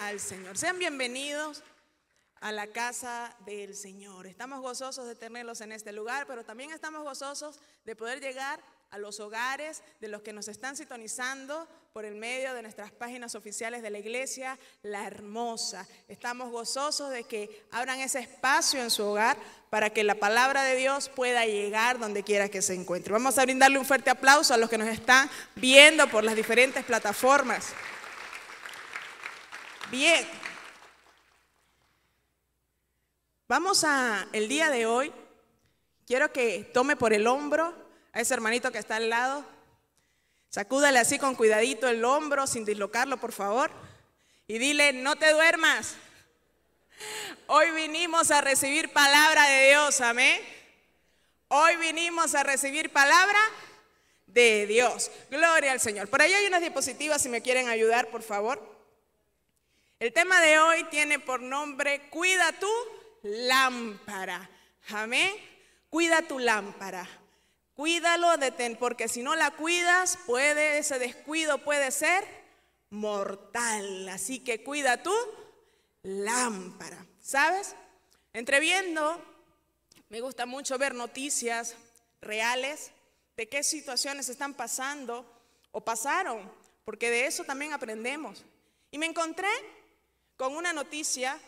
al Señor. Sean bienvenidos a la casa del Señor. Estamos gozosos de tenerlos en este lugar, pero también estamos gozosos de poder llegar a los hogares de los que nos están sintonizando por el medio de nuestras páginas oficiales de la iglesia, La Hermosa. Estamos gozosos de que abran ese espacio en su hogar para que la palabra de Dios pueda llegar donde quiera que se encuentre. Vamos a brindarle un fuerte aplauso a los que nos están viendo por las diferentes plataformas. Bien. Vamos el día de hoy, quiero que tome por el hombro a ese hermanito que está al lado. Sacúdale así con cuidadito el hombro, sin dislocarlo, por favor. Y dile, no te duermas. Hoy vinimos a recibir palabra de Dios, amén. Hoy vinimos a recibir palabra de Dios. Gloria al Señor. Por ahí hay unas diapositivas, si me quieren ayudar, por favor. El tema de hoy tiene por nombre, cuida tu lámpara. Amén. Cuida tu lámpara. Cuídalo, porque si no la cuidas, ese descuido puede ser mortal. Así que cuida tu lámpara. ¿Sabes? Entreviendo, me gusta mucho ver noticias reales de qué situaciones están pasando o pasaron, porque de eso también aprendemos. Y me encontré con una noticia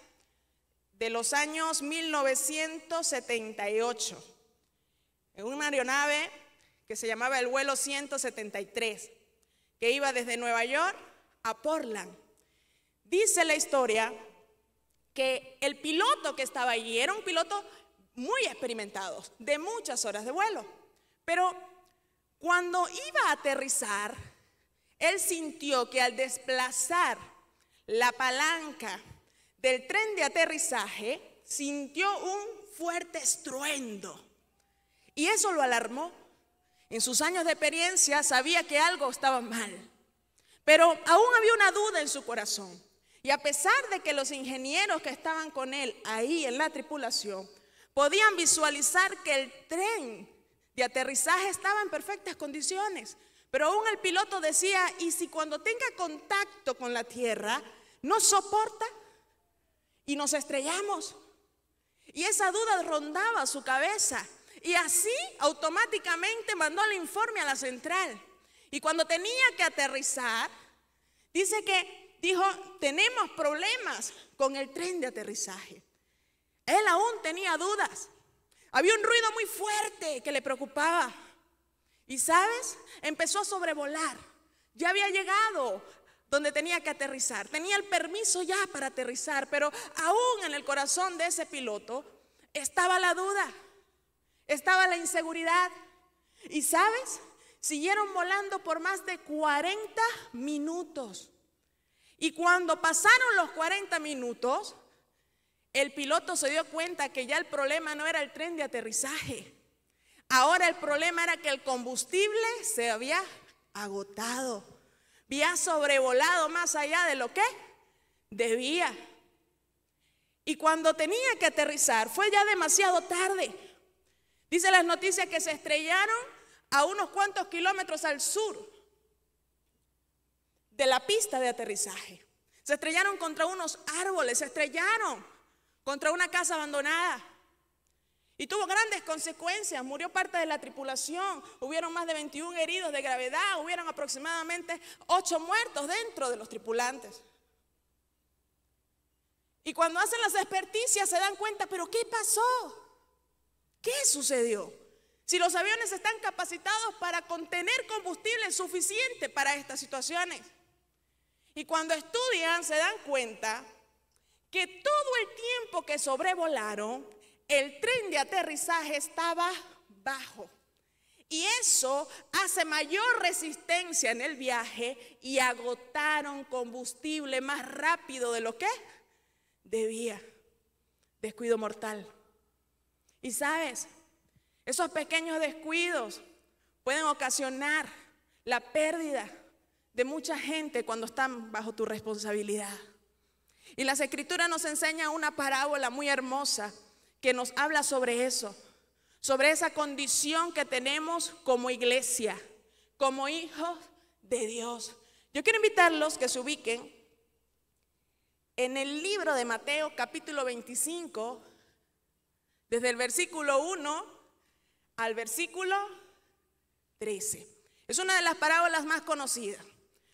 de los años 1978, en una aeronave que se llamaba el vuelo 173, que iba desde Nueva York a Portland. Dice la historia que el piloto que estaba allí era un piloto muy experimentado, de muchas horas de vuelo, pero cuando iba a aterrizar, él sintió que al desplazar la palanca del tren de aterrizaje, sintió un fuerte estruendo y eso lo alarmó. En sus años de experiencia sabía que algo estaba mal, pero aún había una duda en su corazón. Y a pesar de que los ingenieros que estaban con él ahí en la tripulación podían visualizar que el tren de aterrizaje estaba en perfectas condiciones, pero aún el piloto decía, ¿y si cuando tenga contacto con la tierra no soporta y nos estrellamos? Y esa duda rondaba su cabeza y así automáticamente mandó el informe a la central. Y cuando tenía que aterrizar, dijo, tenemos problemas con el tren de aterrizaje. Él aún tenía dudas. Había un ruido muy fuerte que le preocupaba. Y ¿sabes? Empezó a sobrevolar. Ya había llegado donde tenía que aterrizar. Tenía el permiso ya para aterrizar, pero aún en el corazón de ese piloto estaba la duda, estaba la inseguridad. Y ¿sabes? Siguieron volando por más de 40 minutos. Y cuando pasaron los 40 minutos, el piloto se dio cuenta que ya el problema no era el tren de aterrizaje. Ahora el problema era que el combustible se había agotado. Había sobrevolado más allá de lo que debía. Y cuando tenía que aterrizar, fue ya demasiado tarde. Dice las noticias que se estrellaron a unos cuantos kilómetros al sur de la pista de aterrizaje. Se estrellaron contra unos árboles, se estrellaron contra una casa abandonada. Y tuvo grandes consecuencias, murió parte de la tripulación, hubieron más de 21 heridos de gravedad, hubieron aproximadamente 8 muertos dentro de los tripulantes. Y cuando hacen las experticias se dan cuenta, ¿pero qué pasó? ¿Qué sucedió? Si los aviones están capacitados para contener combustible suficiente para estas situaciones. Y cuando estudian se dan cuenta que todo el tiempo que sobrevolaron, el tren de aterrizaje estaba bajo y eso hace mayor resistencia en el viaje y agotaron combustible más rápido de lo que debía. Descuido mortal. Y sabes, esos pequeños descuidos pueden ocasionar la pérdida de mucha gente cuando están bajo tu responsabilidad. Y las Escrituras nos enseñan una parábola muy hermosa que nos habla sobre eso, sobre esa condición que tenemos como iglesia, como hijos de Dios. Yo quiero invitarlos que se ubiquen en el libro de Mateo capítulo 25, desde el versículo 1 al versículo 13. Es una de las parábolas más conocidas.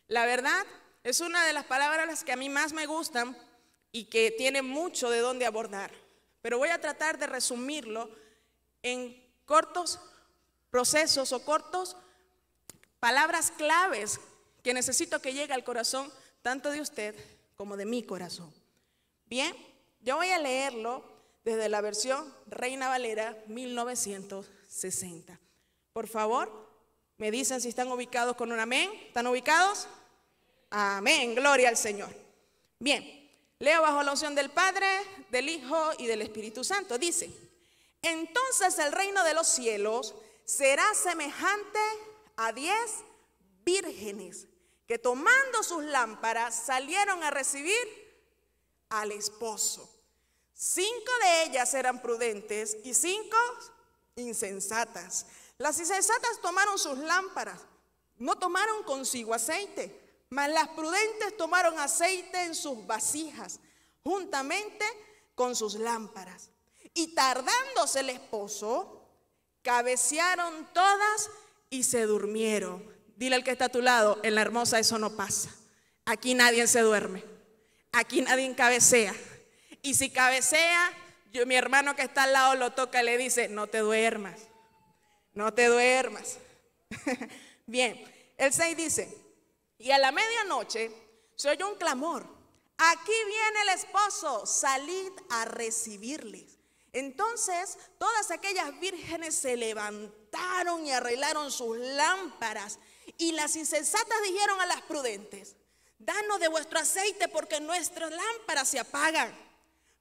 La verdad, es una de las palabras que a mí más me gustan y que tiene mucho de dónde abordar. Pero voy a tratar de resumirlo en cortos procesos o cortos palabras claves que necesito que llegue al corazón tanto de usted como de mi corazón. Bien, yo voy a leerlo desde la versión Reina Valera 1960. Por favor, me dicen si están ubicados con un amén. ¿Están ubicados? Amén, gloria al Señor. Bien, leo bajo la unción del Padre, del Hijo y del Espíritu Santo. Dice: entonces el reino de los cielos será semejante a 10 vírgenes que tomando sus lámparas salieron a recibir al esposo. 5 de ellas eran prudentes y 5 insensatas. Las insensatas tomaron sus lámparas, no tomaron consigo aceite, mas las prudentes tomaron aceite en sus vasijas, juntamente con sus lámparas. Y tardándose el esposo, cabecearon todas y se durmieron. Dile al que está a tu lado: en La Hermosa eso no pasa. Aquí nadie se duerme, aquí nadie cabecea. Y si cabecea, mi hermano que está al lado lo toca y le dice: no te duermas, no te duermas. Bien, el 6 dice: y a la medianoche se oyó un clamor: aquí viene el esposo, salid a recibirles. Entonces todas aquellas vírgenes se levantaron y arreglaron sus lámparas. Y las insensatas dijeron a las prudentes: danos de vuestro aceite, porque nuestras lámparas se apagan.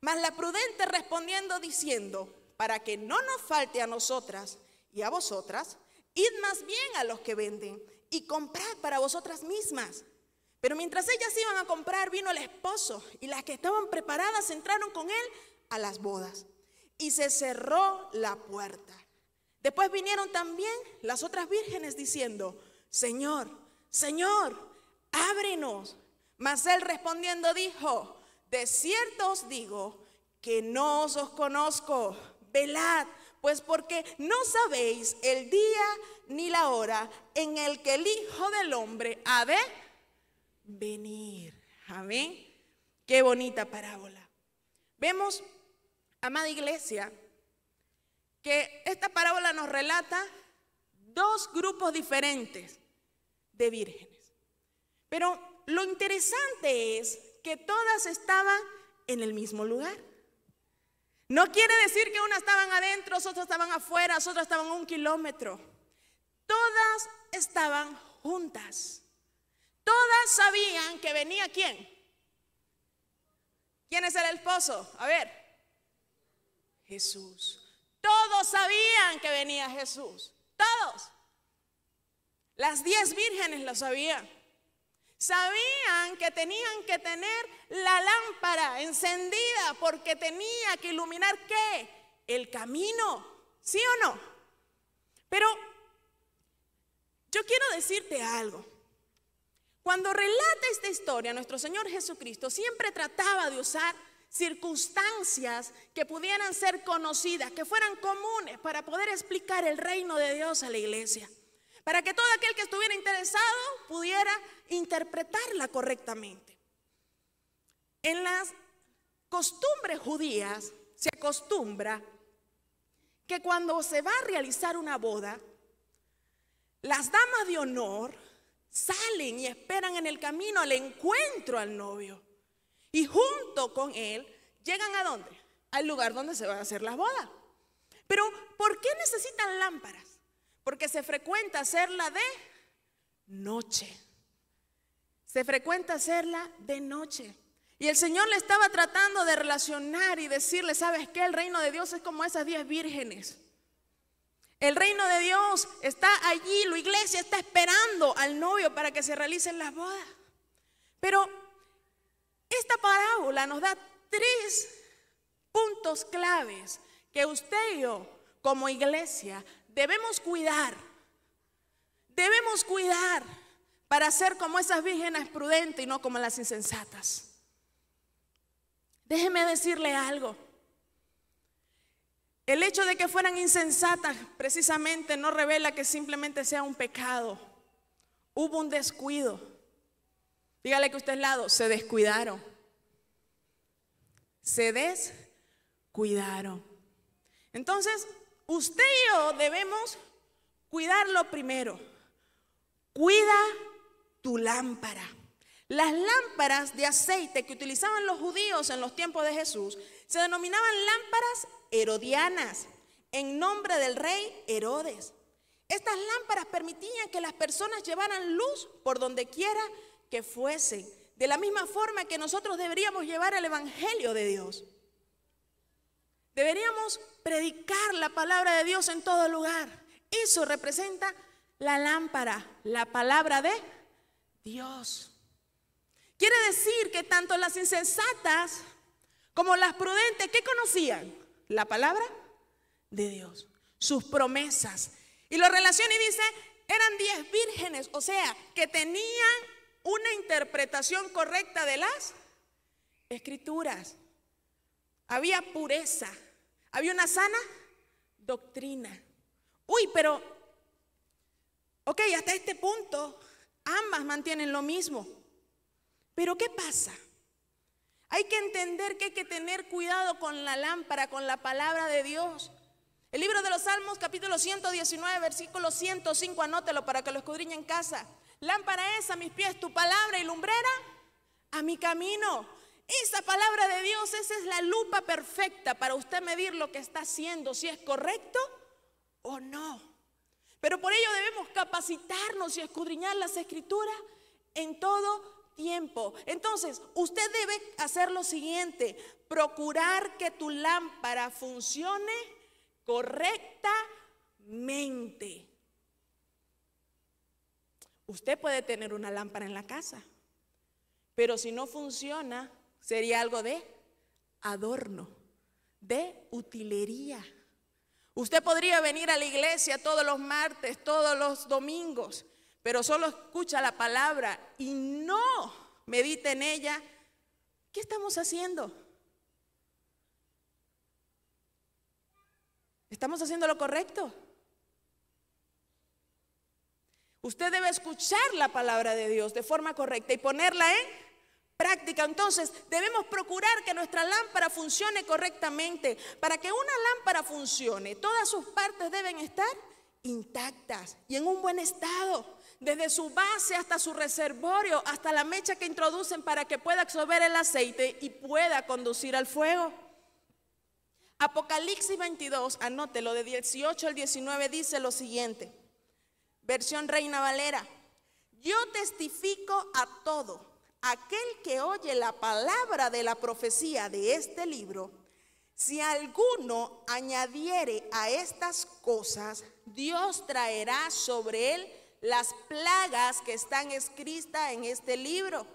Mas la prudente respondiendo diciendo: para que no nos falte a nosotras y a vosotras, id más bien a los que venden y comprad para vosotras mismas. Pero mientras ellas iban a comprar, vino el esposo, y las que estaban preparadas entraron con él a las bodas, y se cerró la puerta. Después vinieron también las otras vírgenes diciendo: Señor, Señor, ábrenos. Mas él respondiendo dijo: de cierto os digo que no os conozco. Velad, pues porque no sabéis el día ni la hora en el que el Hijo del Hombre ha de venir. Amén. Qué bonita parábola. Vemos, amada iglesia, que esta parábola nos relata 2 grupos diferentes de vírgenes. Pero lo interesante es que todas estaban en el mismo lugar. No quiere decir que unas estaban adentro, otras estaban afuera, otras estaban a 1 kilómetro. Todas estaban juntas. Todas sabían que venía ¿quién? ¿Quién es el esposo? A ver, Jesús. Todos sabían que venía Jesús. Todos. Las 10 vírgenes lo sabían. Sabían que tenían que tener la lámpara encendida porque tenía que iluminar ¿qué? El camino. ¿Sí o no? Pero yo quiero decirte algo. Cuando relata esta historia, nuestro Señor Jesucristo siempre trataba de usar circunstancias que pudieran ser conocidas, que fueran comunes para poder explicar el reino de Dios a la iglesia, para que todo aquel que estuviera interesado pudiera interpretarla correctamente. En las costumbres judías se acostumbra que cuando se va a realizar una boda, las damas de honor salen y esperan en el camino al encuentro al novio. Y junto con él llegan ¿a dónde? Al lugar donde se va a hacer la boda. Pero ¿por qué necesitan lámparas? Porque se frecuenta hacerla de noche. Se frecuenta hacerla de noche. Y el Señor le estaba tratando de relacionar y decirle: ¿sabes qué? El reino de Dios es como esas 10 vírgenes. El reino de Dios está allí, la iglesia está esperando al novio para que se realicen las bodas. Pero esta parábola nos da 3 puntos claves que usted y yo, como iglesia, debemos cuidar. Debemos cuidar para ser como esas vírgenes prudentes y no como las insensatas. Déjeme decirle algo. El hecho de que fueran insensatas precisamente no revela que simplemente sea un pecado. Hubo un descuido. Dígale que usted al lado, se descuidaron. Se descuidaron. Entonces, usted y yo debemos cuidarlo primero. Cuida tu lámpara. Las lámparas de aceite que utilizaban los judíos en los tiempos de Jesús se denominaban lámparas herodianas, en nombre del rey Herodes. Estas lámparas permitían que las personas llevaran luz por donde quiera que fuesen, de la misma forma que nosotros deberíamos llevar el evangelio de Dios. Deberíamos predicar la palabra de Dios en todo lugar. Eso representa la lámpara, la palabra de Dios. Quiere decir que tanto las insensatas como las prudentes, ¿qué conocían? La palabra de Dios, sus promesas. Y lo relaciona y dice, eran 10 vírgenes, o sea, que tenían una interpretación correcta de las escrituras. Había pureza, había una sana doctrina. Uy, pero, ok, hasta este punto, ambas mantienen lo mismo. Pero ¿qué pasa? Hay que entender que hay que tener cuidado con la lámpara, con la palabra de Dios. El libro de los Salmos, capítulo 119, versículo 105, anótelo para que lo escudriñe en casa. Lámpara es a mis pies tu palabra y lumbrera a mi camino. Esa palabra de Dios, esa es la lupa perfecta para usted medir lo que está haciendo, si es correcto o no. Pero por ello debemos capacitarnos y escudriñar las escrituras en todo tiempo. Entonces, usted debe hacer lo siguiente: procurar que tu lámpara funcione correctamente. Usted puede tener una lámpara en la casa, pero si no funciona, sería algo de adorno, de utilería. Usted podría venir a la iglesia todos los martes, todos los domingos, pero solo escucha la palabra y no medita en ella. ¿Qué estamos haciendo? ¿Estamos haciendo lo correcto? Usted debe escuchar la palabra de Dios de forma correcta y ponerla en práctica. Entonces, debemos procurar que nuestra lámpara funcione correctamente. Para que una lámpara funcione, todas sus partes deben estar intactas y en un buen estado. Desde su base hasta su reservorio, hasta la mecha que introducen para que pueda absorber el aceite y pueda conducir al fuego. Apocalipsis 22, anótelo, de 18 al 19 dice lo siguiente. Versión Reina Valera: yo testifico a todo aquel que oye la palabra de la profecía de este libro. Si alguno añadiere a estas cosas, Dios traerá sobre él las plagas que están escritas en este libro.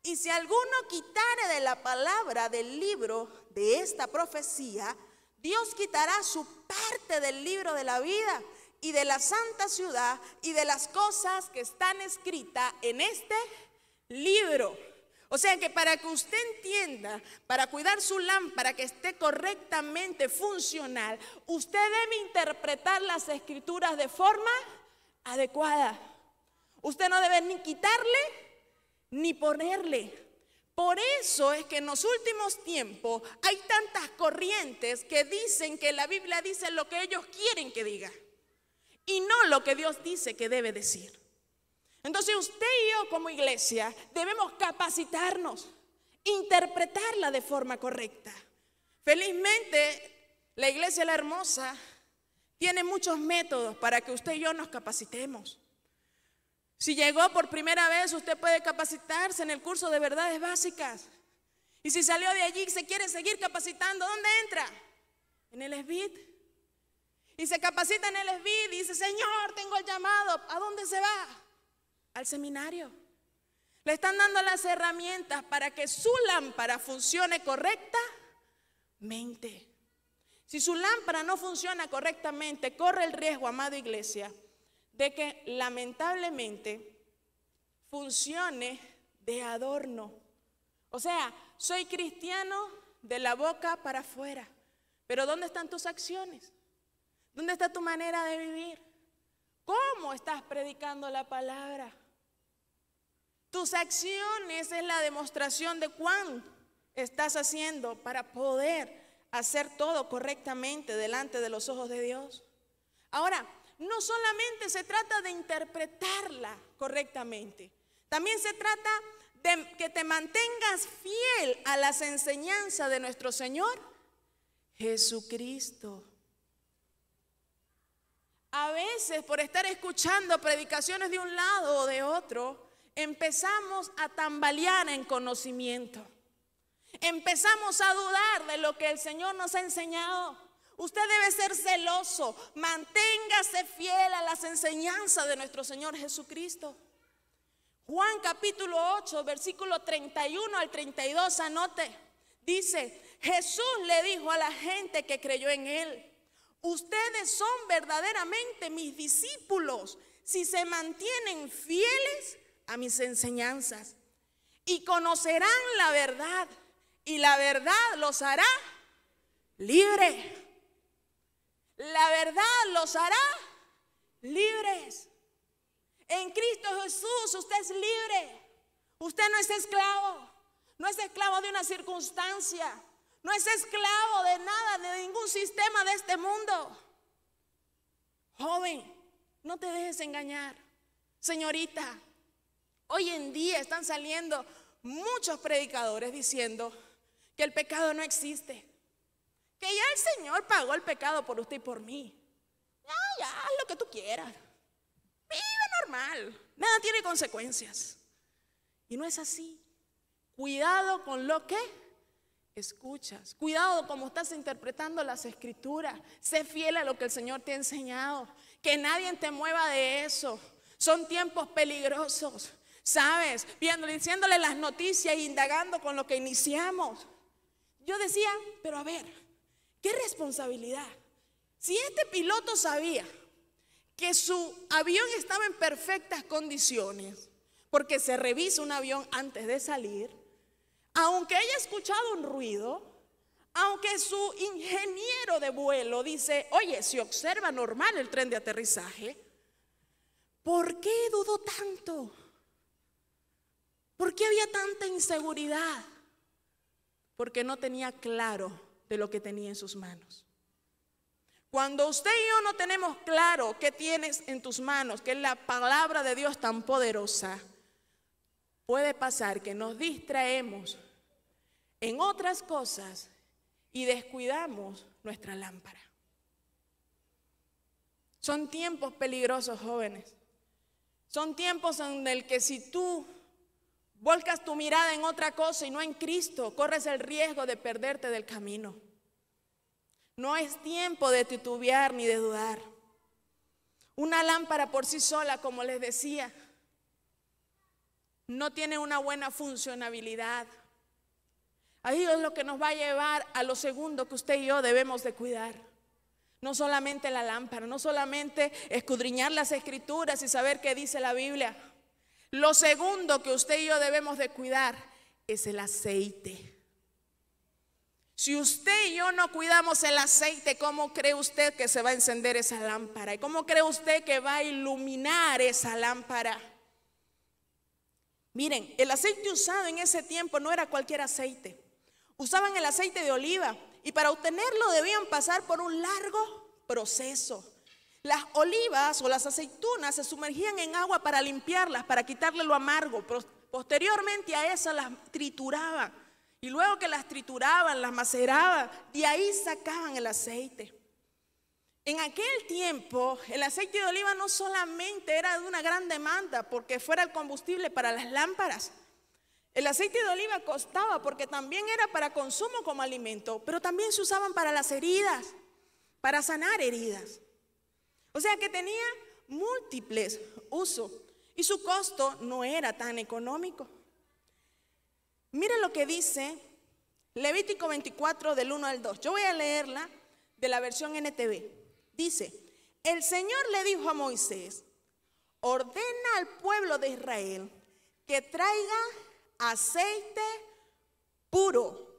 Y si alguno quitare de la palabra del libro de esta profecía, Dios quitará su parte del libro de la vida y de la santa ciudad y de las cosas que están escritas en este libro. O sea que para que usted entienda, para cuidar su lámpara que esté correctamente funcional, usted debe interpretar las escrituras de forma adecuada. Usted no debe ni quitarle ni ponerle. Por eso es que en los últimos tiempos hay tantas corrientes que dicen que la Biblia dice lo que ellos quieren que diga y no lo que Dios dice que debe decir. Entonces usted y yo como iglesia debemos capacitarnos, interpretarla de forma correcta. Felizmente la iglesia La Hermosa tiene muchos métodos para que usted y yo nos capacitemos. Si llegó por primera vez, usted puede capacitarse en el curso de verdades básicas. Y si salió de allí y se quiere seguir capacitando, ¿dónde entra? En el SBIT. Y se capacita en el SBIT y dice: Señor, tengo el llamado. ¿A dónde se va? Al seminario. Le están dando las herramientas para que su lámpara funcione correctamente. Si su lámpara no funciona correctamente, corre el riesgo, amada iglesia, de que lamentablemente funcione de adorno. O sea, soy cristiano, de la boca para afuera. Pero ¿dónde están tus acciones? ¿Dónde está tu manera de vivir? ¿Cómo estás predicando la palabra? Tus acciones es la demostración de cuán estás haciendo para poder hacer todo correctamente delante de los ojos de Dios. Ahora, no solamente se trata de interpretarla correctamente, también se trata de que te mantengas fiel a las enseñanzas de nuestro Señor Jesucristo. A veces, por estar escuchando predicaciones de un lado o de otro, empezamos a tambalear en conocimiento. Empezamos a dudar de lo que el Señor nos ha enseñado. Usted debe ser celoso, manténgase fiel a las enseñanzas de nuestro Señor Jesucristo. Juan capítulo 8, versículo 31 al 32, anote. Dice, Jesús le dijo a la gente que creyó en Él: ustedes son verdaderamente mis discípulos si se mantienen fieles a mis enseñanzas, y conocerán la verdad, y la verdad los hará libres. La verdad los hará libres. En Cristo Jesús usted es libre. Usted no es esclavo. No es esclavo de una circunstancia. No es esclavo de nada, de ningún sistema de este mundo. Joven, no te dejes engañar. Señorita, hoy en día están saliendo muchos predicadores diciendo que el pecado no existe, que ya el Señor pagó el pecado por usted y por mí. Ya, haz lo que tú quieras. Vive normal, nada tiene consecuencias. Y no es así. Cuidado con lo que escuchas. Cuidado como estás interpretando las escrituras. Sé fiel a lo que el Señor te ha enseñado. Que nadie te mueva de eso. Son tiempos peligrosos. ¿Sabes? Diciéndole las noticias e indagando con lo que iniciamos. Yo decía, pero a ver, ¿qué responsabilidad? Si este piloto sabía que su avión estaba en perfectas condiciones, porque se revisa un avión antes de salir, aunque haya escuchado un ruido, aunque su ingeniero de vuelo dice, oye, se observa normal el tren de aterrizaje, ¿por qué dudó tanto? ¿Por qué había tanta inseguridad? Porque no tenía claro de lo que tenía en sus manos. Cuando usted y yo no tenemos claro qué tienes en tus manos, que es la palabra de Dios tan poderosa, puede pasar que nos distraemos en otras cosas y descuidamos nuestra lámpara. Son tiempos peligrosos, jóvenes. Son tiempos en el que si tú volcas tu mirada en otra cosa y no en Cristo, corres el riesgo de perderte del camino. No es tiempo de titubear ni de dudar. Una lámpara por sí sola, como les decía, no tiene una buena funcionabilidad. Ahí es lo que nos va a llevar a lo segundo que usted y yo debemos de cuidar. No solamente la lámpara, no solamente escudriñar las escrituras y saber qué dice la Biblia. Lo segundo que usted y yo debemos de cuidar es el aceite. Si usted y yo no cuidamos el aceite, ¿cómo cree usted que se va a encender esa lámpara? ¿Y cómo cree usted que va a iluminar esa lámpara? Miren, el aceite usado en ese tiempo no era cualquier aceite. Usaban el aceite de oliva y para obtenerlo debían pasar por un largo proceso. Las olivas o las aceitunas se sumergían en agua para limpiarlas, para quitarle lo amargo. Posteriormente a eso las trituraban. Y luego que las trituraban, las maceraban, de ahí sacaban el aceite. En aquel tiempo, el aceite de oliva no solamente era de una gran demanda porque fuera el combustible para las lámparas. El aceite de oliva costaba porque también era para consumo como alimento, pero también se usaban para las heridas, para sanar heridas. O sea que tenía múltiples usos y su costo no era tan económico. Mire lo que dice Levítico 24 del 1 al 2. Yo voy a leerla de la versión NTV. Dice, el Señor le dijo a Moisés, ordena al pueblo de Israel que traiga aceite puro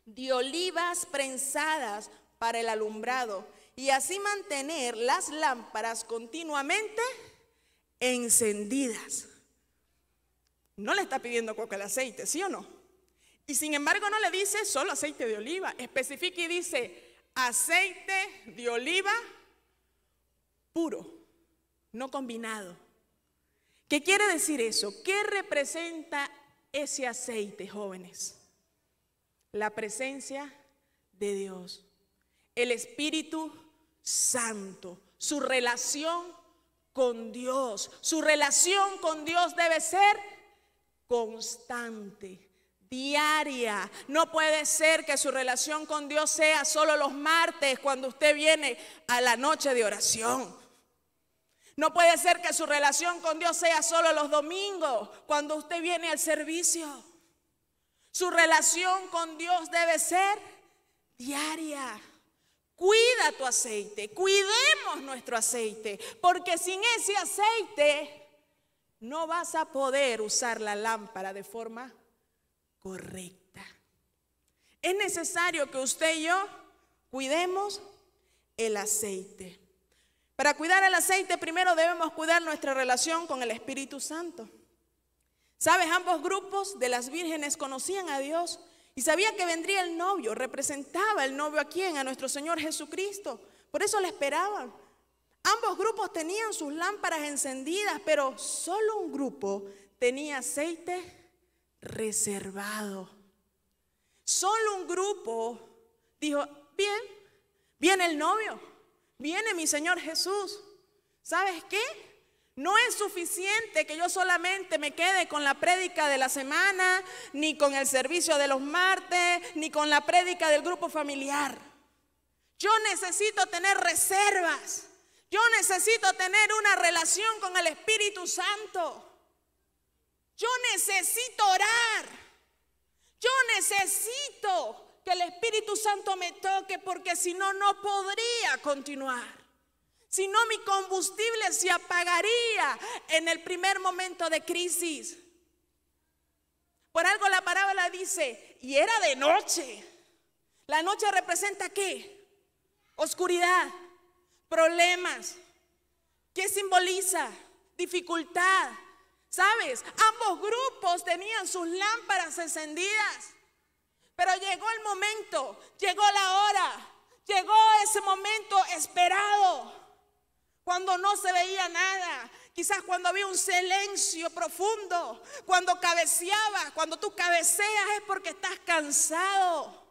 de olivas prensadas para el alumbrado, y así mantener las lámparas continuamente encendidas. No le está pidiendo coca el aceite, ¿sí o no? Y sin embargo no le dice solo aceite de oliva, especifica y dice aceite de oliva puro, no combinado. ¿Qué quiere decir eso? ¿Qué representa ese aceite, jóvenes? La presencia de Dios, el Espíritu Santo, su relación con Dios. Su relación con Dios debe ser constante, diaria. No puede ser que su relación con Dios sea solo los martes cuando usted viene a la noche de oración. No puede ser que su relación con Dios sea solo los domingos cuando usted viene al servicio. Su relación con Dios debe ser diaria. Cuida tu aceite, cuidemos nuestro aceite, porque sin ese aceite no vas a poder usar la lámpara de forma correcta. Es necesario que usted y yo cuidemos el aceite. Para cuidar el aceite, primero debemos cuidar nuestra relación con el Espíritu Santo. ¿Sabes? Ambos grupos de las vírgenes conocían a Dios y sabían que vendría el novio. Representaba el novio a quién, a nuestro Señor Jesucristo. Por eso le esperaban. Ambos grupos tenían sus lámparas encendidas, pero solo un grupo tenía aceite reservado. Solo un grupo dijo, bien, viene el novio, viene mi Señor Jesús. ¿Sabes qué? No es suficiente que yo solamente me quede con la prédica de la semana, ni con el servicio de los martes, ni con la prédica del grupo familiar. Yo necesito tener reservas. Yo necesito tener una relación con el Espíritu Santo. Yo necesito orar. Yo necesito que el Espíritu Santo me toque, porque si no, no podría continuar. Si no, mi combustible se apagaría en el primer momento de crisis. Por algo la parábola dice, y era de noche. La noche representa ¿qué? Oscuridad, problemas. ¿Qué simboliza? Dificultad. ¿Sabes? Ambos grupos tenían sus lámparas encendidas. Pero llegó el momento, llegó la hora, llegó ese momento esperado. Cuando no se veía nada, quizás cuando había un silencio profundo, cuando cabeceabas, cuando tú cabeceas es porque estás cansado,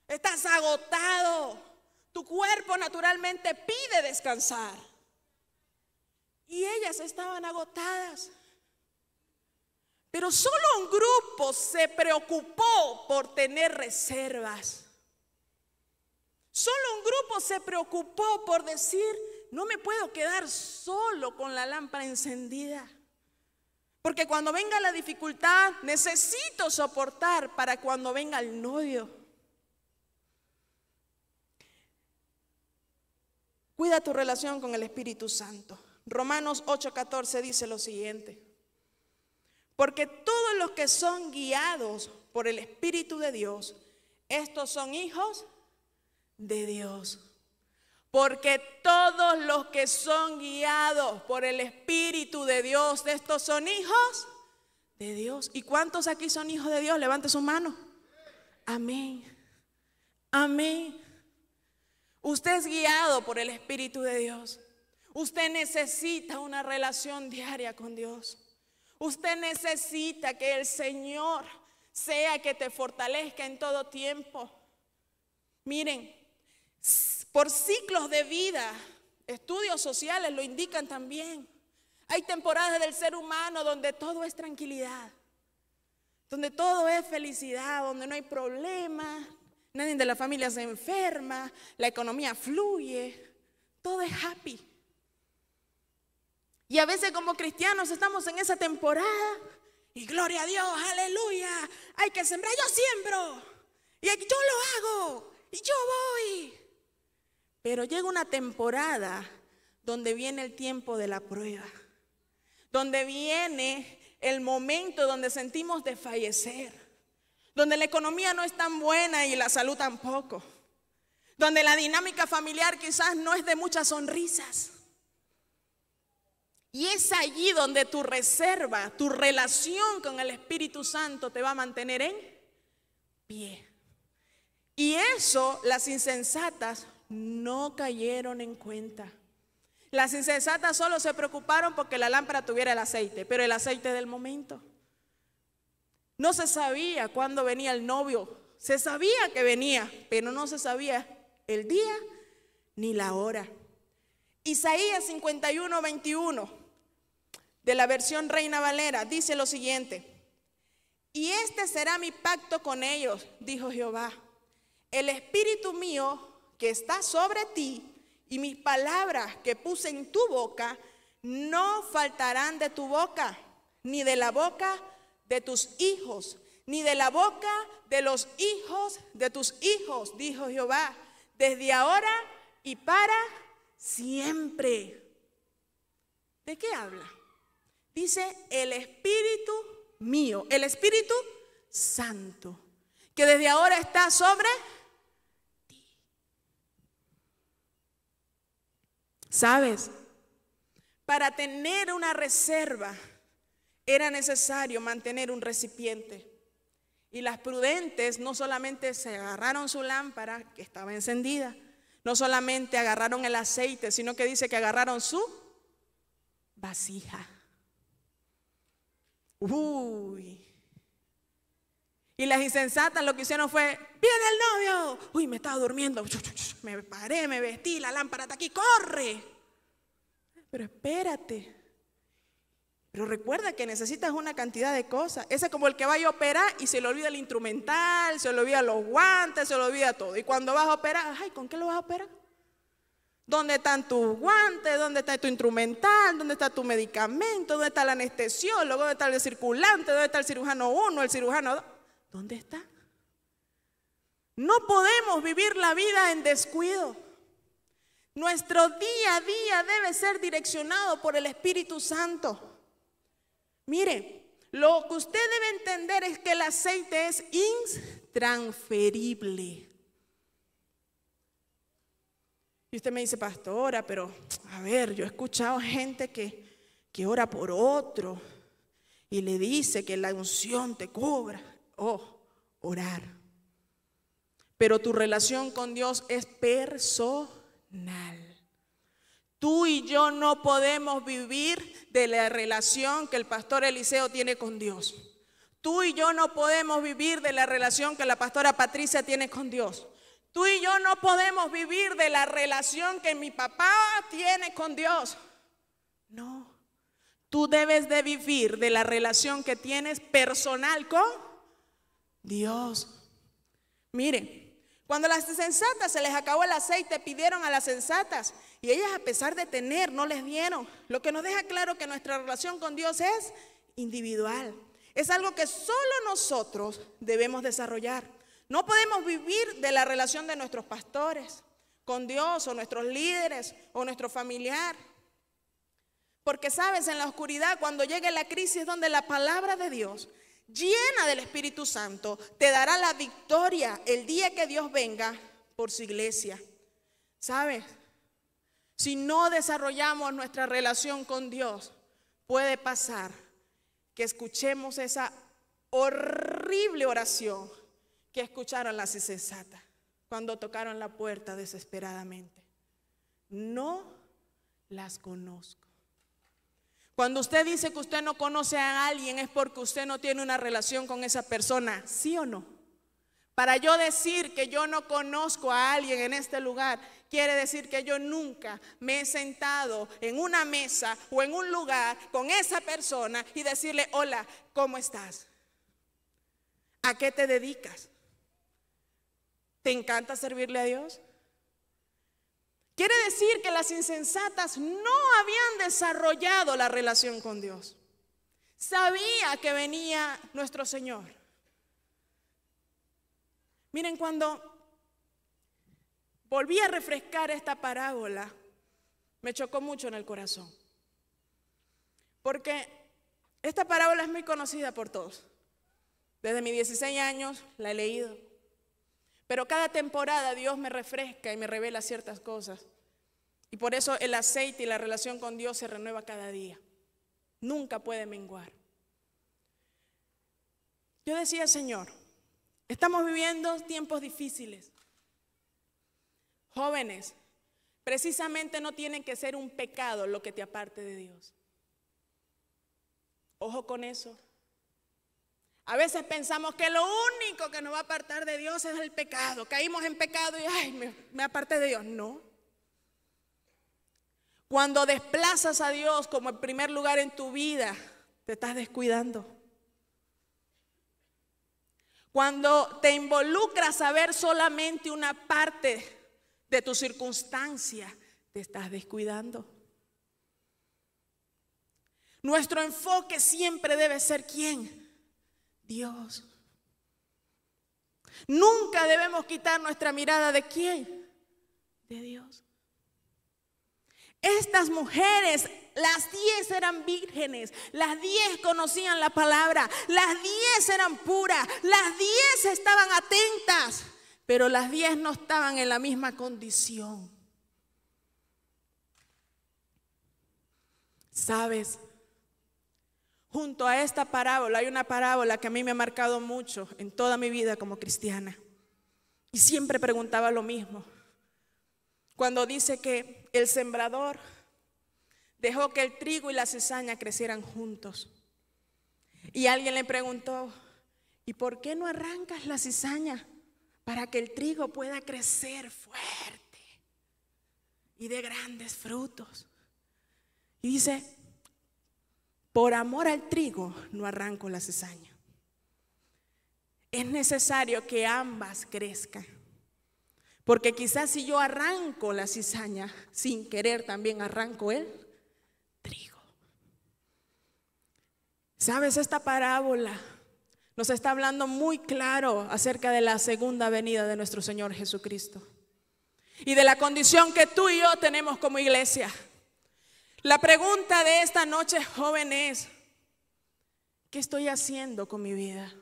estás agotado, tu cuerpo naturalmente pide descansar. Y ellas estaban agotadas, pero solo un grupo se preocupó por tener reservas. Solo un grupo se preocupó por decir, no me puedo quedar solo con la lámpara encendida, porque cuando venga la dificultad necesito soportar para cuando venga el novio. Cuida tu relación con el Espíritu Santo. Romanos 8:14 dice lo siguiente: porque todos los que son guiados por el Espíritu de Dios, estos son hijos de Dios. Porque todos los que son guiados por el Espíritu de Dios, de estos son hijos de Dios. ¿Y cuántos aquí son hijos de Dios? Levante su mano. Amén. Amén. Usted es guiado por el Espíritu de Dios. Usted necesita una relación diaria con Dios. Usted necesita que el Señor sea que te fortalezca en todo tiempo. Miren, por ciclos de vida, estudios sociales lo indican también. Hay temporadas del ser humano donde todo es tranquilidad, donde todo es felicidad, donde no hay problemas, nadie de la familia se enferma, la economía fluye, todo es happy. Y a veces como cristianos estamos en esa temporada y gloria a Dios, aleluya, hay que sembrar, yo siembro, y yo lo hago, y yo voy. Pero llega una temporada donde viene el tiempo de la prueba, donde viene el momento donde sentimos desfallecer, donde la economía no es tan buena y la salud tampoco, donde la dinámica familiar quizás no es de muchas sonrisas. Y es allí donde tu reserva, tu relación con el Espíritu Santo te va a mantener en pie. Y eso las insensatas no cayeron en cuenta. Las insensatas solo se preocuparon porque la lámpara tuviera el aceite, pero el aceite del momento. No se sabía cuándo venía el novio. Se sabía que venía, pero no se sabía el día ni la hora. Isaías 51:21 de la versión Reina Valera dice lo siguiente: y este será mi pacto con ellos, dijo Jehová. El espíritu mío que está sobre ti y mis palabras que puse en tu boca no faltarán de tu boca, ni de la boca de tus hijos, ni de la boca de los hijos de tus hijos, dijo Jehová, desde ahora y para siempre. ¿De qué habla? Dice el Espíritu mío, el Espíritu Santo, que desde ahora está sobre ti. ¿Sabes? Para tener una reserva era necesario mantener un recipiente. Y las prudentes no solamente se agarraron su lámpara, que estaba encendida, no solamente agarraron el aceite, sino que dice que agarraron su vasija. Uy. Y las insensatas lo que hicieron fue: ¡viene el novio! Uy, me estaba durmiendo. Me paré, me vestí, la lámpara está aquí, ¡corre! Pero espérate. Pero recuerda que necesitas una cantidad de cosas. Ese es como el que vaya a operar y se le olvida el instrumental, se le olvida los guantes, se le olvida todo. Y cuando vas a operar, ay, ¿con qué lo vas a operar? ¿Dónde están tus guantes? ¿Dónde está tu instrumental? ¿Dónde está tu medicamento? ¿Dónde está el anestesiólogo? ¿Dónde está el circulante? ¿Dónde está el cirujano 1, el cirujano 2? ¿Dónde está? No podemos vivir la vida en descuido. Nuestro día a día debe ser direccionado por el Espíritu Santo. Mire, lo que usted debe entender es que el aceite es intransferible. Y usted me dice: pastora, pero a ver, yo he escuchado gente que ora por otro y le dice que la unción te cubra. Oh, orar. Pero tu relación con Dios es personal. Tú y yo no podemos vivir de la relación que el pastor Eliseo tiene con Dios. Tú y yo no podemos vivir de la relación que la pastora Patricia tiene con Dios. Tú y yo no podemos vivir de la relación que mi papá tiene con Dios. No, tú debes de vivir de la relación que tienes personal con Dios. Mire, cuando a las sensatas se les acabó el aceite, pidieron a las sensatas y ellas, a pesar de tener, no les dieron. Lo que nos deja claro que nuestra relación con Dios es individual. Es algo que solo nosotros debemos desarrollar. No podemos vivir de la relación de nuestros pastores con Dios, o nuestros líderes, o nuestro familiar. Porque sabes, en la oscuridad, cuando llegue la crisis, donde la palabra de Dios, llena del Espíritu Santo, te dará la victoria el día que Dios venga por su iglesia. ¿Sabes? Si no desarrollamos nuestra relación con Dios, puede pasar que escuchemos esa horrible oración que escucharon las insensatas cuando tocaron la puerta desesperadamente. No las conozco. Cuando usted dice que usted no conoce a alguien, es porque usted no tiene una relación con esa persona, ¿sí o no? Para yo decir que yo no conozco a alguien en este lugar, quiere decir que yo nunca me he sentado en una mesa o en un lugar con esa persona y decirle: hola, ¿cómo estás? ¿A qué te dedicas? ¿Te encanta servirle a Dios? Quiere decir que las insensatas no habían desarrollado la relación con Dios. Sabía que venía nuestro Señor. Miren, cuando volví a refrescar esta parábola, me chocó mucho en el corazón. Porque esta parábola es muy conocida por todos. Desde mis 16 años la he leído. Pero cada temporada Dios me refresca y me revela ciertas cosas. Y por eso el aceite y la relación con Dios se renueva cada día. Nunca puede menguar. Yo decía, Señor, estamos viviendo tiempos difíciles. Jóvenes, precisamente no tienen que ser un pecado lo que te aparte de Dios. Ojo con eso. A veces pensamos que lo único que nos va a apartar de Dios es el pecado. Caímos en pecado y ay, me aparté de Dios. No. Cuando desplazas a Dios como el primer lugar en tu vida, te estás descuidando. Cuando te involucras a ver solamente una parte de tu circunstancia, te estás descuidando. Nuestro enfoque siempre debe ser ¿quién? Dios. Nunca debemos quitar nuestra mirada ¿de quién? De Dios. Estas mujeres, las 10 eran vírgenes, las 10 conocían la palabra, las 10 eran puras, las 10 estaban atentas, pero las 10 no estaban en la misma condición. ¿Sabes? Junto a esta parábola hay una parábola que a mí me ha marcado mucho en toda mi vida como cristiana. Y siempre preguntaba lo mismo. Cuando dice que el sembrador dejó que el trigo y la cizaña crecieran juntos. Y alguien le preguntó, ¿y por qué no arrancas la cizaña para que el trigo pueda crecer fuerte y de grandes frutos? Y dice, por amor al trigo no arranco la cizaña. Es necesario que ambas crezcan. Porque quizás si yo arranco la cizaña, sin querer también arranco el trigo. ¿Sabes? Esta parábola nos está hablando muy claro acerca de la segunda venida de nuestro Señor Jesucristo. Y de la condición que tú y yo tenemos como iglesia. La pregunta de esta noche, joven, es, ¿qué estoy haciendo con mi vida?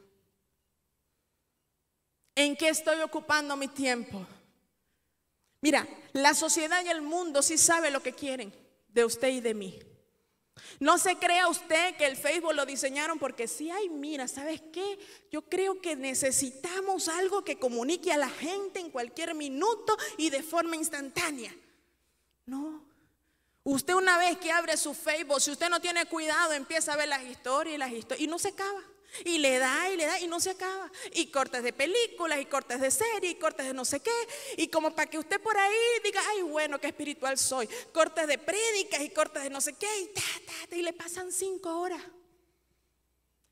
¿En qué estoy ocupando mi tiempo? Mira, la sociedad y el mundo sí sabe lo que quieren de usted y de mí. No se crea usted que el Facebook lo diseñaron porque sí, ay, mira, ¿sabes qué? Yo creo que necesitamos algo que comunique a la gente en cualquier minuto y de forma instantánea. No. Usted una vez que abre su Facebook, si usted no tiene cuidado, empieza a ver las historias y no se acaba. Y le da y no se acaba. Y cortes de películas y cortes de series y cortes de no sé qué. Y como para que usted por ahí diga, ay, bueno, qué espiritual soy. Cortes de prédicas y cortes de no sé qué. Y le pasan 5 horas.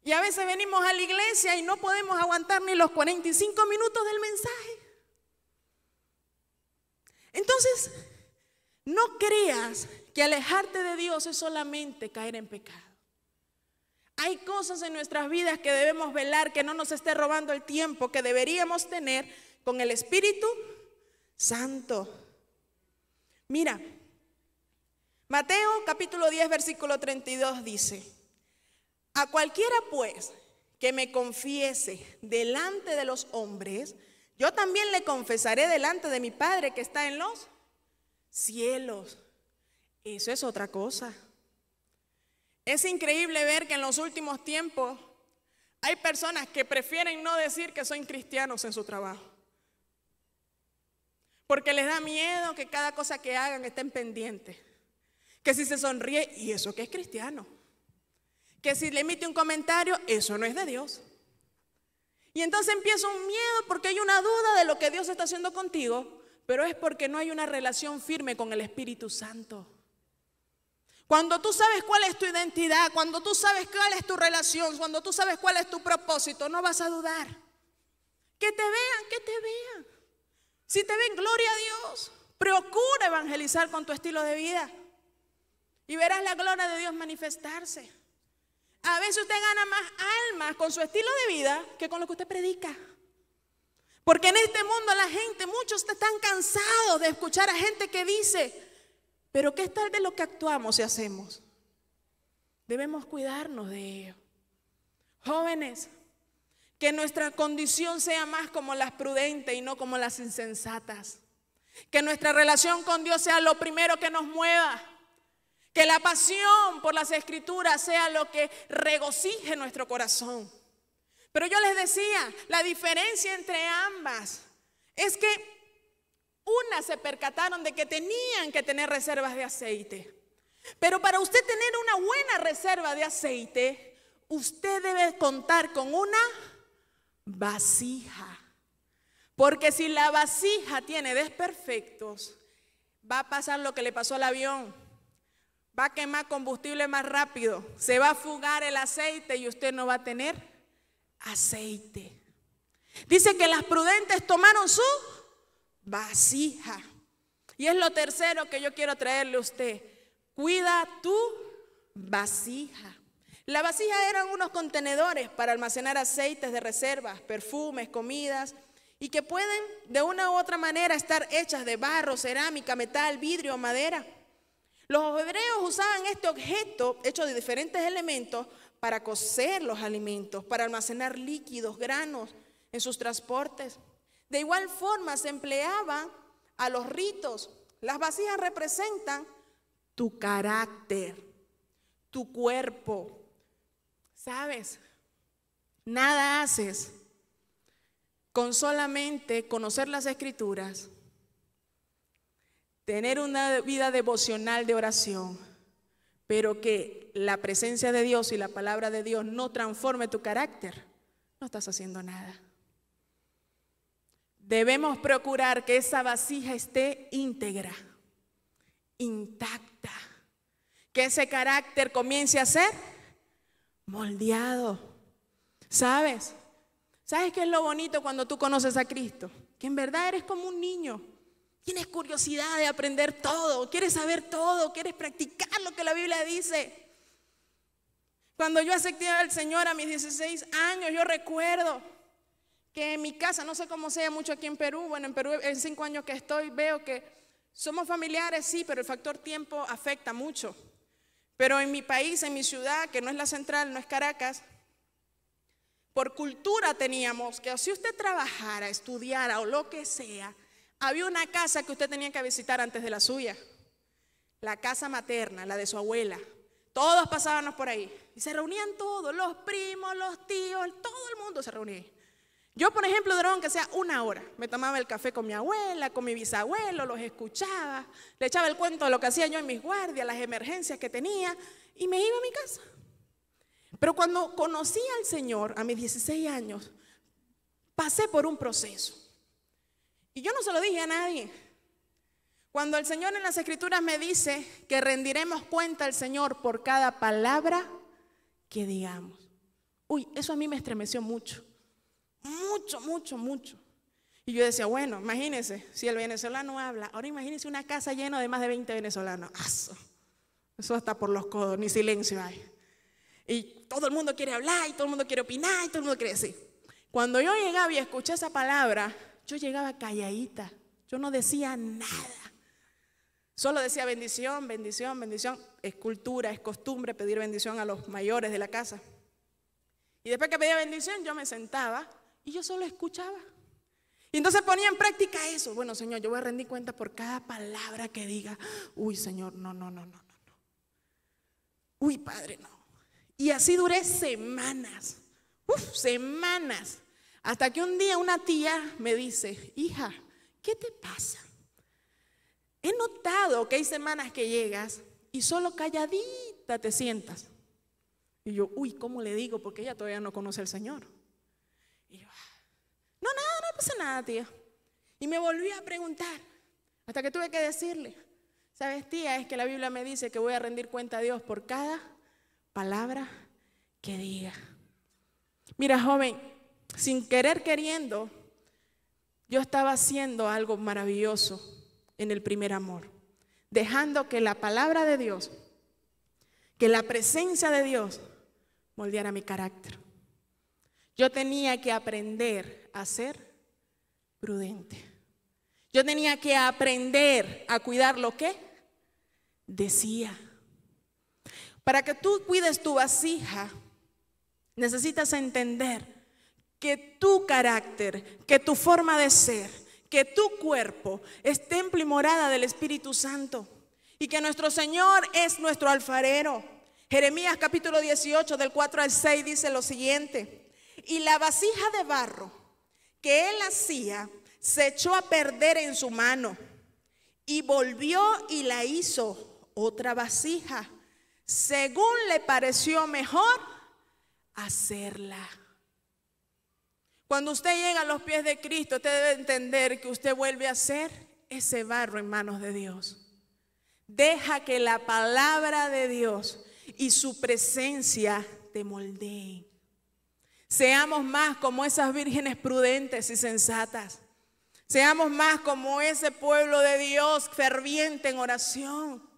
Y a veces venimos a la iglesia y no podemos aguantar ni los 45 minutos del mensaje. Entonces, no creas que alejarte de Dios es solamente caer en pecado. Hay cosas en nuestras vidas que debemos velar, que no nos esté robando el tiempo que deberíamos tener con el Espíritu Santo. Mira, Mateo capítulo 10 versículo 32 dice, a cualquiera pues que me confiese delante de los hombres, yo también le confesaré delante de mi Padre que está en los cielos. Eso es otra cosa. Es increíble ver que en los últimos tiempos hay personas que prefieren no decir que son cristianos en su trabajo. Porque les da miedo que cada cosa que hagan estén pendientes. Que si se sonríe, y eso que es cristiano. Que si le emite un comentario, eso no es de Dios. Y entonces empieza un miedo porque hay una duda de lo que Dios está haciendo contigo, pero es porque no hay una relación firme con el Espíritu Santo. Cuando tú sabes cuál es tu identidad, cuando tú sabes cuál es tu relación, cuando tú sabes cuál es tu propósito, no vas a dudar. Que te vean. Si te ven, gloria a Dios. Procura evangelizar con tu estilo de vida y verás la gloria de Dios manifestarse. A veces usted gana más almas con su estilo de vida que con lo que usted predica. Porque en este mundo la gente, muchos están cansados de escuchar a gente que dice, pero ¿qué tal de lo que actuamos y hacemos? Debemos cuidarnos de ello. Jóvenes, Que nuestra condición sea más como las prudentes y no como las insensatas. Que nuestra relación con Dios sea lo primero que nos mueva. Que la pasión por las Escrituras sea lo que regocije nuestro corazón. Pero yo les decía, la diferencia entre ambas es que unas se percataron de que tenían que tener reservas de aceite. Pero para usted tener una buena reserva de aceite, usted debe contar con una vasija. Porque si la vasija tiene desperfectos, va a pasar lo que le pasó al avión. Va a quemar combustible más rápido, se va a fugar el aceite y usted no va a tener aceite. Dice que las prudentes tomaron su vasija. Y es lo tercero que yo quiero traerle a usted. Cuida tu vasija. La vasija eran unos contenedores para almacenar aceites de reservas, perfumes, comidas, y que pueden de una u otra manera estar hechas de barro, cerámica, metal, vidrio o madera. Los hebreos usaban este objeto hecho de diferentes elementos para cocer los alimentos, para almacenar líquidos, granos en sus transportes. De igual forma se empleaba a los ritos. Las vasijas representan tu carácter, tu cuerpo. ¿Sabes? Nada haces con solamente conocer las Escrituras, tener una vida devocional de oración, pero que la presencia de Dios y la palabra de Dios no transforme tu carácter, no estás haciendo nada. Debemos procurar que esa vasija esté íntegra, intacta, que ese carácter comience a ser moldeado. ¿Sabes? ¿Sabes qué es lo bonito cuando tú conoces a Cristo? Que en verdad eres como un niño. Tienes curiosidad de aprender todo, quieres saber todo, quieres practicar lo que la Biblia dice. Cuando yo acepté al Señor a mis 16 años, yo recuerdo que en mi casa, no sé cómo sea mucho aquí en Perú, bueno, en Perú en 5 años que estoy, veo que somos familiares, sí, pero el factor tiempo afecta mucho. Pero en mi país, en mi ciudad, que no es la central, no es Caracas, por cultura teníamos que si usted trabajara, estudiara o lo que sea, había una casa que usted tenía que visitar antes de la suya. La casa materna, la de su abuela. Todos pasábamos por ahí. Y se reunían todos, los primos, los tíos, todo el mundo se reunía. Yo, por ejemplo, duraba aunque sea 1 hora. Me tomaba el café con mi abuela, con mi bisabuelo, los escuchaba. Le echaba el cuento de lo que hacía yo en mis guardias, las emergencias que tenía. Y me iba a mi casa. Pero cuando conocí al Señor, a mis 16 años, pasé por un proceso. Y yo no se lo dije a nadie. Cuando el Señor en las Escrituras me dice que rendiremos cuenta al Señor por cada palabra que digamos. Uy, eso a mí me estremeció mucho. Mucho, mucho, mucho. Y yo decía, bueno, imagínense, si el venezolano habla, ahora imagínense una casa llena de más de 20 venezolanos. Eso está por los codos, ni silencio hay. Y todo el mundo quiere hablar, y todo el mundo quiere opinar, y todo el mundo quiere decir. Cuando yo llegaba y escuché esa palabra, yo llegaba calladita, yo no decía nada. Solo decía bendición, bendición, bendición. Es cultura, es costumbre pedir bendición a los mayores de la casa. Y después que pedía bendición, yo me sentaba y yo solo escuchaba. Y entonces ponía en práctica eso. Bueno, Señor, yo voy a rendir cuenta por cada palabra que diga. Uy, Señor, no. Uy, Padre, no. Y así duré semanas. Semanas. Hasta que un día una tía me dice, hija, ¿qué te pasa? He notado que hay semanas que llegas y solo calladita te sientas. Y yo, uy, ¿cómo le digo? Porque ella todavía no conoce al Señor. Y yo, no pasa nada, tía. Y me volví a preguntar, hasta que tuve que decirle, ¿sabes, tía? Es que la Biblia me dice que voy a rendir cuenta a Dios por cada palabra que diga. Mira, joven, sin querer queriendo, yo estaba haciendo algo maravilloso en el primer amor, dejando que la palabra de Dios, que la presencia de Dios moldeara mi carácter. Yo tenía que aprender a ser prudente. Yo tenía que aprender a cuidar lo que decía. Para que tú cuides tu vasija, necesitas entender que tu carácter, que tu forma de ser, que tu cuerpo es templo y morada del Espíritu Santo y que nuestro Señor es nuestro alfarero. Jeremías capítulo 18 del 4 al 6 dice lo siguiente: y la vasija de barro que él hacía se echó a perder en su mano y volvió y la hizo otra vasija, según le pareció mejor hacerla. Cuando usted llega a los pies de Cristo, usted debe entender que usted vuelve a ser ese barro en manos de Dios. Deja que la palabra de Dios y su presencia te moldeen. Seamos más como esas vírgenes prudentes y sensatas. Seamos más como ese pueblo de Dios ferviente en oración,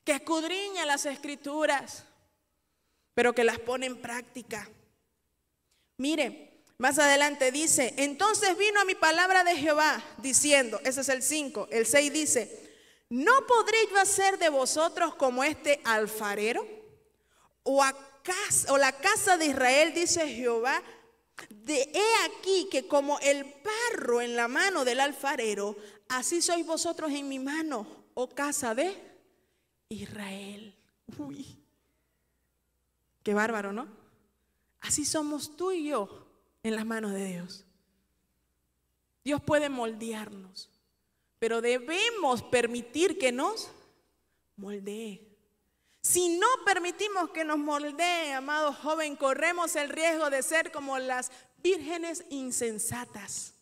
que escudriña las Escrituras, pero que las pone en práctica. Mire, más adelante dice: entonces vino a mi palabra de Jehová diciendo, ese es el 5, el 6 dice: ¿no podré yo hacer de vosotros como este alfarero? ¿O la casa de Israel, dice Jehová? He aquí que como el barro en la mano del alfarero, así sois vosotros en mi mano, oh casa de Israel. Uy, qué bárbaro, ¿no? Así somos tú y yo en las manos de Dios. Dios puede moldearnos, pero debemos permitir que nos moldee. Si no permitimos que nos moldee, amado joven, corremos el riesgo de ser como las vírgenes insensatas,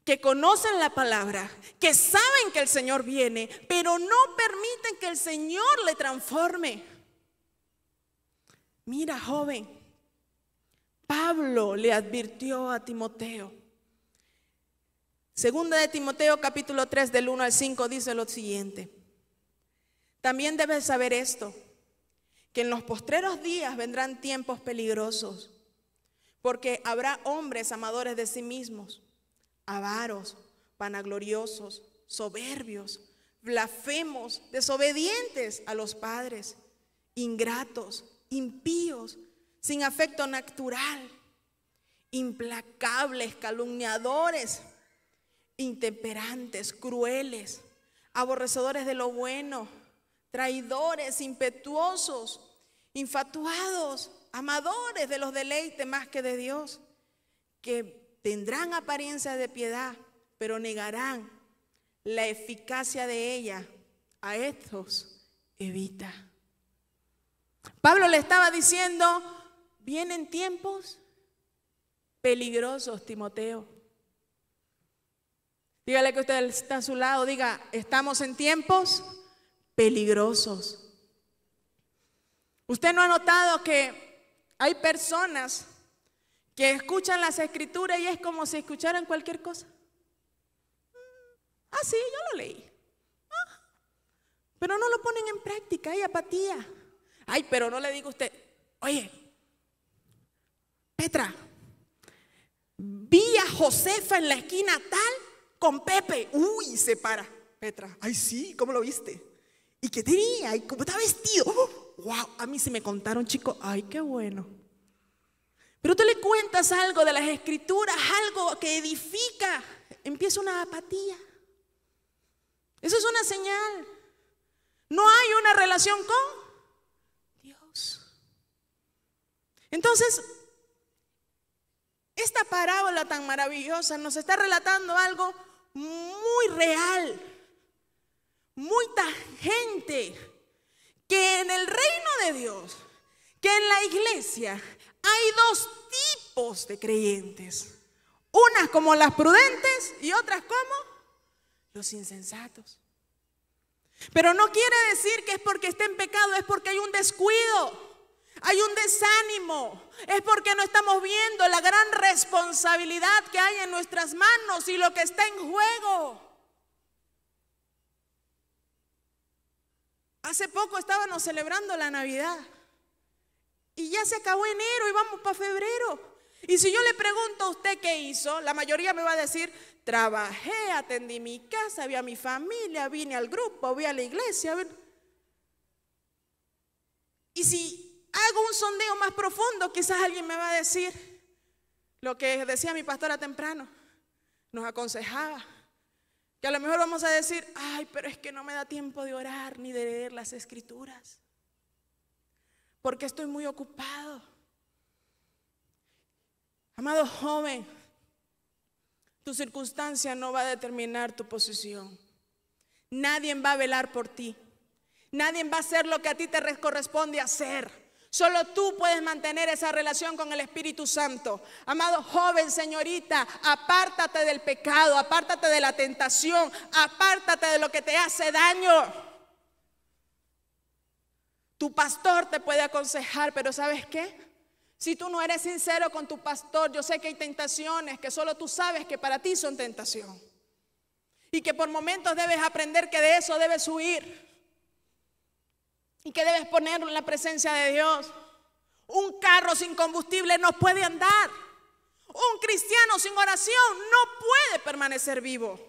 que conocen la palabra, que saben que el Señor viene, pero no permiten que el Señor le transforme. Mira, joven, Pablo le advirtió a Timoteo. Segunda de Timoteo capítulo 3 del 1 al 5 dice lo siguiente: también debes saber esto, que en los postreros días vendrán tiempos peligrosos, porque habrá hombres amadores de sí mismos, avaros, vanagloriosos, soberbios, blasfemos, desobedientes a los padres, ingratos, impíos, sin afecto natural, implacables, calumniadores, intemperantes, crueles, aborrecedores de lo bueno, traidores, impetuosos, infatuados, amadores de los deleites más que de Dios, que tendrán apariencia de piedad, pero negarán la eficacia de ella. A estos evita. Pablo le estaba diciendo: vienen tiempos peligrosos, Timoteo. Dígale que usted está a su lado, diga: estamos en tiempos peligrosos. ¿Usted no ha notado que hay personas que escuchan las Escrituras y es como si escucharan cualquier cosa? Ah, sí, yo lo leí. Pero no lo ponen en práctica, hay apatía. Ay, pero no le diga usted: oye, Petra, vi a Josefa en la esquina tal con Pepe. Uy, se para Petra: ay, sí, ¿cómo lo viste? ¿Y qué tenía? ¿Y cómo estaba vestido? Wow, a mí sí me contaron, chicos. Ay, qué bueno. Pero tú le cuentas algo de las Escrituras, algo que edifica, empieza una apatía. Eso es una señal. No hay una relación con Dios. Entonces, esta parábola tan maravillosa nos está relatando algo muy real, muy tangente, que en el reino de Dios, que en la iglesia hay dos tipos de creyentes, unas como las prudentes y otras como los insensatos. Pero no quiere decir que es porque esté en pecado, es porque hay un descuido, hay un desánimo, es porque no estamos viendo la gran responsabilidad que hay en nuestras manos y lo que está en juego. Hace poco estábamos celebrando la Navidad y ya se acabó enero y vamos para febrero. Y si yo le pregunto a usted qué hizo, la mayoría me va a decir: trabajé, atendí mi casa, vi a mi familia, vine al grupo, vi a la iglesia. Y si hago un sondeo más profundo, quizás alguien me va a decir: lo que decía mi pastora temprano, nos aconsejaba que a lo mejor vamos a decir, ay, pero es que no me da tiempo de orar ni de leer las escrituras, porque estoy muy ocupado. Amado joven, tu circunstancia no va a determinar tu posición. Nadie va a velar por ti. Nadie va a hacer lo que a ti te corresponde hacer. Solo tú puedes mantener esa relación con el Espíritu Santo. Amado joven, señorita, apártate del pecado, apártate de la tentación, apártate de lo que te hace daño. Tu pastor te puede aconsejar, pero ¿sabes qué? Si tú no eres sincero con tu pastor, yo sé que hay tentaciones que solo tú sabes que para ti son tentación. Y que por momentos debes aprender que de eso debes huir. Y que debes ponerlo en la presencia de Dios. Un carro sin combustible no puede andar. Un cristiano sin oración no puede permanecer vivo.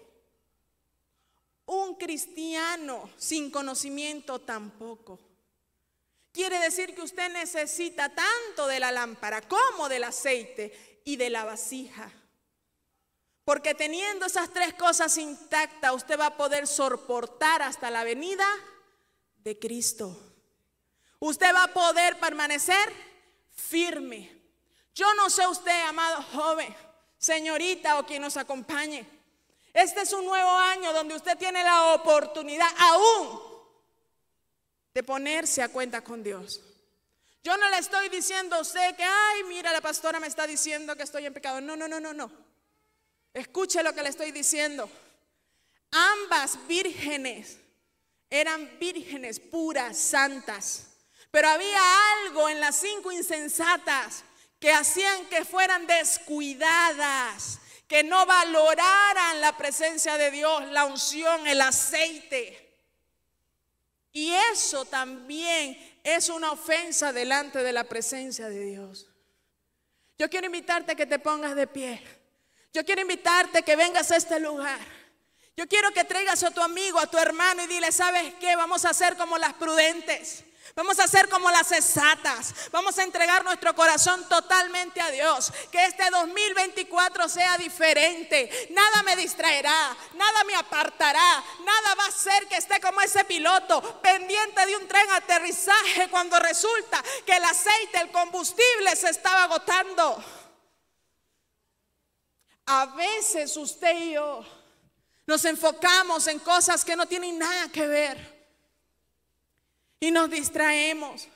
Un cristiano sin conocimiento tampoco. Quiere decir que usted necesita tanto de la lámpara como del aceite y de la vasija. Porque teniendo esas tres cosas intactas, usted va a poder soportar hasta la venida de Cristo. Usted va a poder permanecer firme. Yo no sé usted, amado joven, señorita o quien nos acompañe. Este es un nuevo año donde usted tiene la oportunidad aún de ponerse a cuenta con Dios. Yo no le estoy diciendo a usted que, ay, mira, la pastora me está diciendo que estoy en pecado. No. Escuche lo que le estoy diciendo. Ambas vírgenes eran vírgenes puras, santas. Pero había algo en las 5 insensatas que hacían que fueran descuidadas, que no valoraran la presencia de Dios, la unción, el aceite. Y eso también es una ofensa delante de la presencia de Dios. Yo quiero invitarte a que te pongas de pie. Yo quiero invitarte a que vengas a este lugar. Yo quiero que traigas a tu amigo, a tu hermano y dile, ¿sabes qué? Vamos a hacer como las prudentes. Vamos a ser como las sensatas. Vamos a entregar nuestro corazón totalmente a Dios. Que este 2024 sea diferente. Nada me distraerá, nada me apartará, nada va a hacer que esté como ese piloto pendiente de un tren aterrizaje cuando resulta que el aceite, el combustible se estaba agotando. A veces usted y yo nos enfocamos en cosas que no tienen nada que ver. Y nos distraemos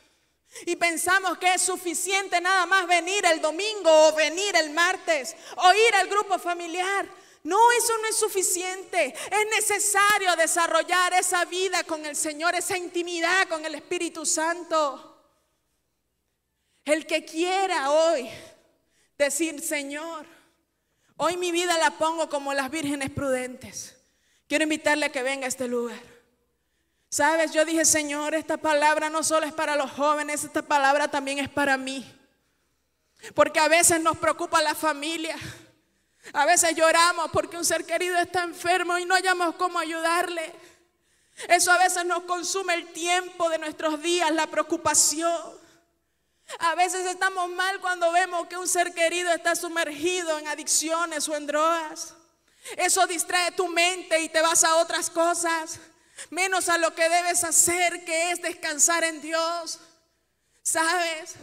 y pensamos que es suficiente nada más venir el domingo o venir el martes o ir al grupo familiar. No, eso no es suficiente. Es necesario desarrollar esa vida con el Señor, esa intimidad con el Espíritu Santo. El que quiera hoy decir, Señor, hoy mi vida la pongo como las vírgenes prudentes. Quiero invitarle a que venga a este lugar. Sabes, yo dije, Señor, esta palabra no solo es para los jóvenes, esta palabra también es para mí. Porque a veces nos preocupa la familia. A veces lloramos porque un ser querido está enfermo y no hallamos cómo ayudarle. Eso a veces nos consume el tiempo de nuestros días, la preocupación. A veces estamos mal cuando vemos que un ser querido está sumergido en adicciones o en drogas. Eso distrae tu mente y te vas a otras cosas, menos a lo que debes hacer, que es descansar en Dios. ¿Sabes?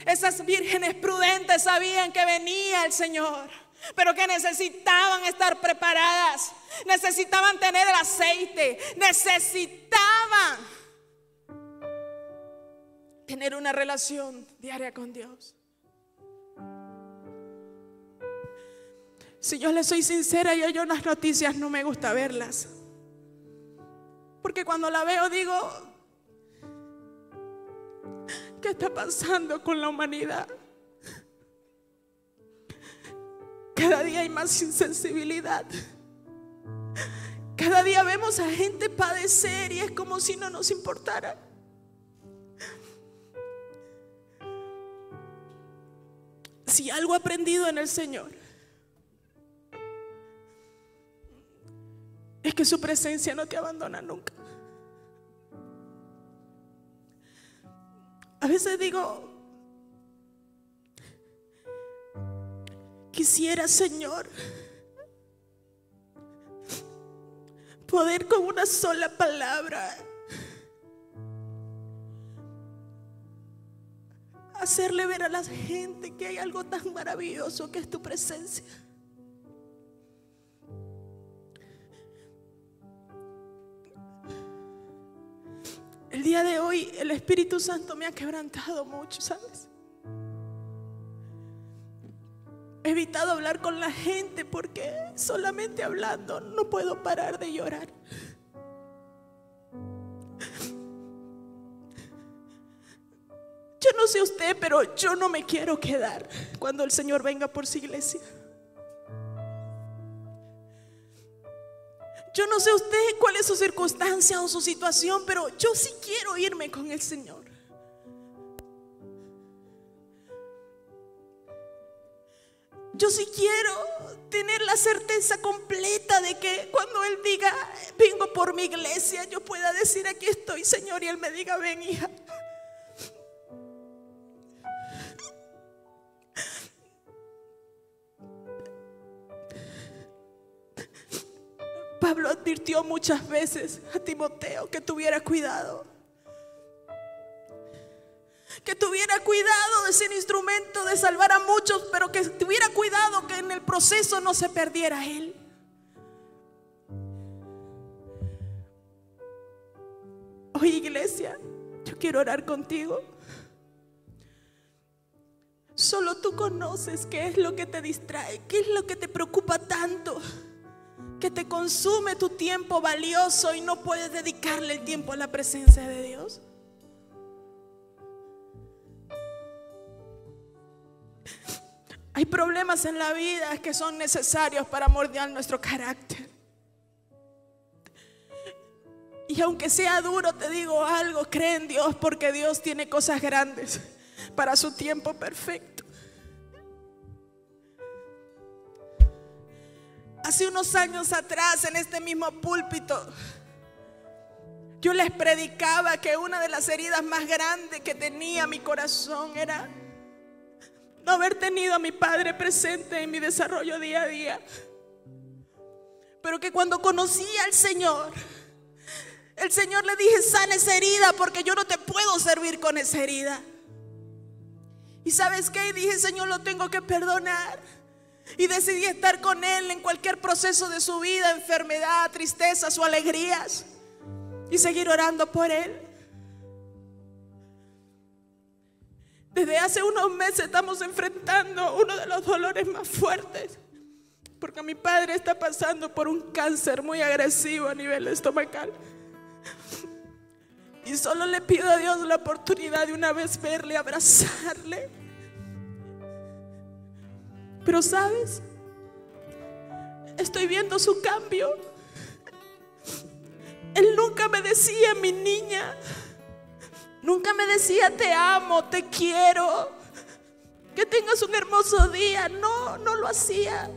Esas vírgenes prudentes sabían que venía el Señor, pero que necesitaban estar preparadas, necesitaban tener el aceite, necesitaban tener una relación diaria con Dios. Si yo le soy sincera, yo las noticias no me gusta verlas. Porque cuando la veo digo, ¿qué está pasando con la humanidad? Cada día hay más insensibilidad. Cada día vemos a gente padecer y es como si no nos importara. Si algo he aprendido en el Señor es que su presencia no te abandona nunca. A veces digo, Quisiera, Señor, poder con una sola palabra hacerle ver a la gente que hay algo tan maravilloso que es tu presencia. El día de hoy el Espíritu Santo me ha quebrantado mucho, ¿sabes? He evitado hablar con la gente porque solamente hablando no puedo parar de llorar. Yo no sé usted, pero yo no me quiero quedar cuando el Señor venga por su iglesia. Yo no sé usted cuál es su circunstancia o su situación, pero yo sí quiero irme con el Señor. Yo sí quiero tener la certeza completa de que cuando Él diga vengo por mi iglesia, yo pueda decir aquí estoy, Señor, y Él me diga ven, hija. Pablo advirtió muchas veces a Timoteo que tuviera cuidado. Que tuviera cuidado de ser instrumento de salvar a muchos, pero que tuviera cuidado que en el proceso no se perdiera él. Hoy, iglesia, yo quiero orar contigo. Solo tú conoces qué es lo que te distrae, qué es lo que te preocupa tanto, que te consume tu tiempo valioso y no puedes dedicarle el tiempo a la presencia de Dios. Hay problemas en la vida que son necesarios para moldear nuestro carácter. Y aunque sea duro, te digo algo, cree en Dios, porque Dios tiene cosas grandes para su tiempo perfecto. Hace unos años atrás, en este mismo púlpito, yo les predicaba que una de las heridas más grandes que tenía mi corazón era no haber tenido a mi padre presente en mi desarrollo día a día. Pero que cuando conocí al Señor, el Señor le dije: sana esa herida, porque yo no te puedo servir con esa herida. Y ¿sabes qué? Y dije: Señor, lo tengo que perdonar. Y decidí estar con Él en cualquier proceso de su vida, enfermedad, tristezas o alegrías, y seguir orando por Él. Desde hace unos meses estamos enfrentando uno de los dolores más fuertes, porque mi padre está pasando por un cáncer muy agresivo a nivel estomacal. Y solo le pido a Dios la oportunidad de una vez verle, abrazarle. Pero ¿sabes? Estoy viendo su cambio. Él nunca me decía mi niña. Nunca me decía te amo, te quiero, que tengas un hermoso día. No lo hacía.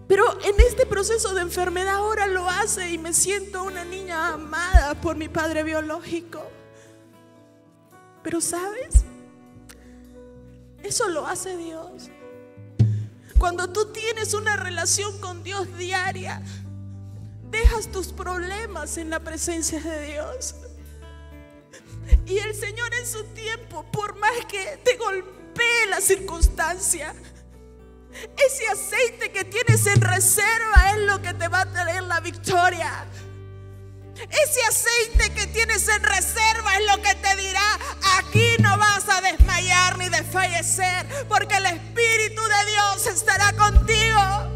Pero en este proceso de enfermedad ahora lo hace y me siento una niña amada por mi padre biológico. Pero ¿sabes? Eso lo hace Dios. Cuando tú tienes una relación con Dios diaria, dejas tus problemas en la presencia de Dios. Y el Señor en su tiempo, por más que te golpee la circunstancia, ese aceite que tienes en reserva es lo que te va a traer la victoria. Ese aceite que tienes en reserva es lo que te dirá: aquí no vas a desmayar ni desfallecer, porque el Espíritu de Dios estará contigo.